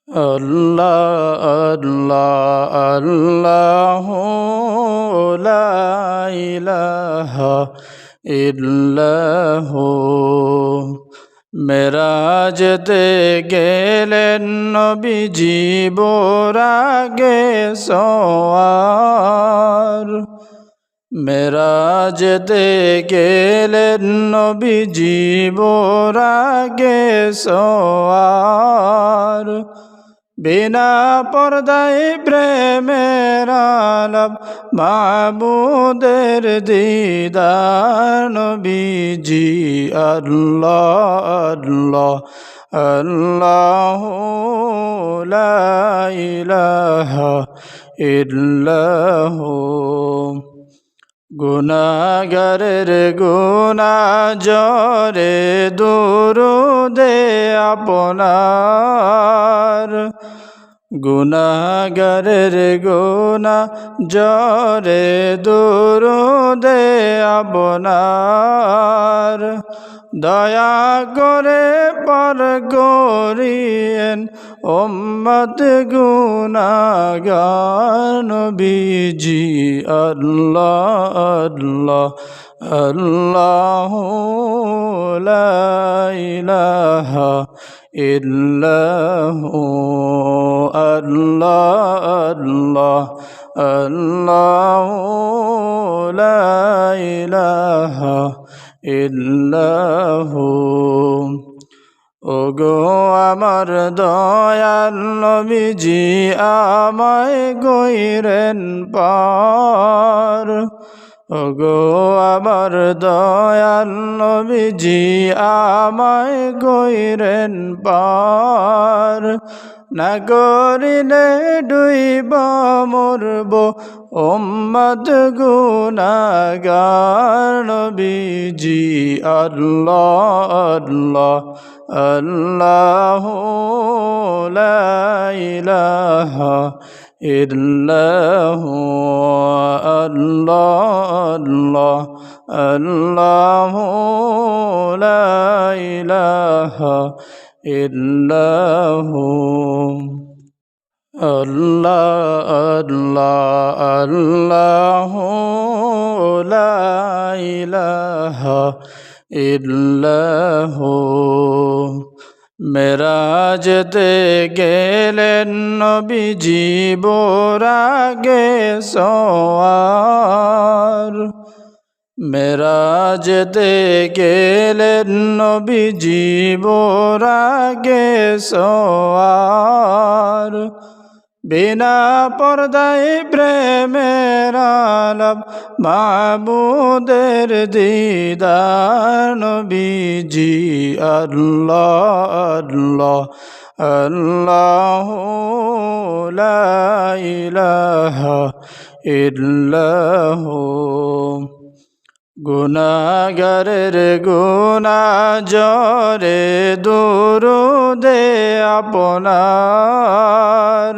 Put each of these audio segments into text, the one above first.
আল্লাহ আল্লাহ আল্লাহ লা ইলাহা ইল্লাহ। মেরাজতে গেলেন নবীজি বোরাগে সওয়ার। মেরাজতে গেলেন নবীজি বোরাগে সওয়ার। বিনা পর্দায় প্রেমের আলাপ মাবুদের দিদার নবীজি আল্লাহ আল্লাহ আল্লাহ লা ইলাহা ইল্লাহ। গুনাহগারের গুনাহ জরে দুরুদে আপনার। গুনাহগারের গুনাহ জরে দুরুদে আপনার। দয়া করে পার করিয়েন উম্মত গুনাহগার নবীজি আল্লাহ আল্লাহ আল্লাহ লা ইলাহা ইল্লাহ। আল্লাহ আল্লাহ আল্লাহ লা ইলাহা ইল্লাহ। ওগো আমার দয়াল নবীজি আমায় গইরেন পার। ওগো আমার দয়াল নবীজি আমায় গইরেন পার। না করিলে ডুইবা মরব উম্মত গুনাহগার নবীজি আল্লাহ আল্লাহ আল্লাহ লা ইলাহা ইল্লাহ। আল্লাহ আল্লাহ আল্লাহ লা ইলাহা ইল্লাহ। আল্লাহ আল্লাহ আল্লাহ লা ইলাহা ইল্লাহ। মেরাজতে গেলেন নবীজি বোরাগে সওয়ার। মেরাজতে গেলেন নবীজি বোরাগে সওয়ার। বিনা পর্দায় প্রেমের আলাপ মাবুদের দিদার নবীজি আল্লাহ আল্লাহ আল্লাহ লা ইলাহা ইল্লাহ। গুনাহগারের গুনাহ জরে দুরুদে আপনার।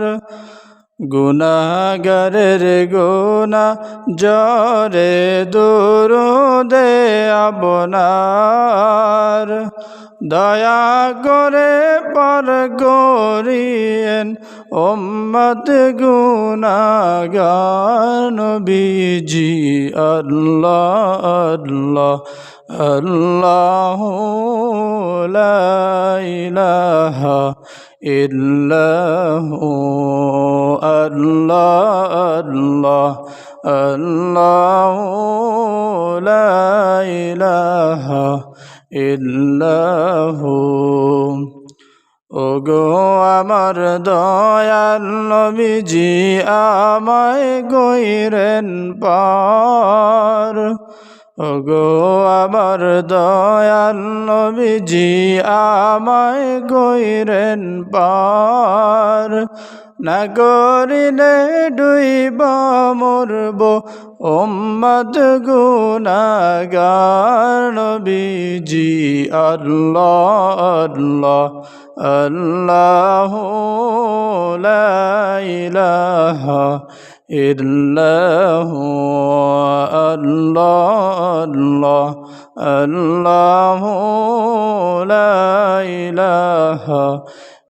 গুনাহগারের গুনাহ জরে দুরুদে আপনার। দয়া করে পার করিয়েন উম্মত গুনাহগার নবীজি আল্লাহ আল্লাহ আল্লাহ লা ইলাহা ইল্লাহ। আল্লাহ আল্লাহ আল্লাহ লা ইলাহা ইল্লাহ। ওগো আমার দয়াল নবীজি আমায় গইরেন পার। ওগো আমার দয়াল নবীজি আমায় গইরেন পার। না করিলে ডুইবা মরব উম্মত গুনাহগার নবীজি আল্লাহ আল্লাহ আল্লাহ লা ইলাহা ইল্লাহ। আল্লাহ আল্লাহ আল্লাহ লা ইলাহা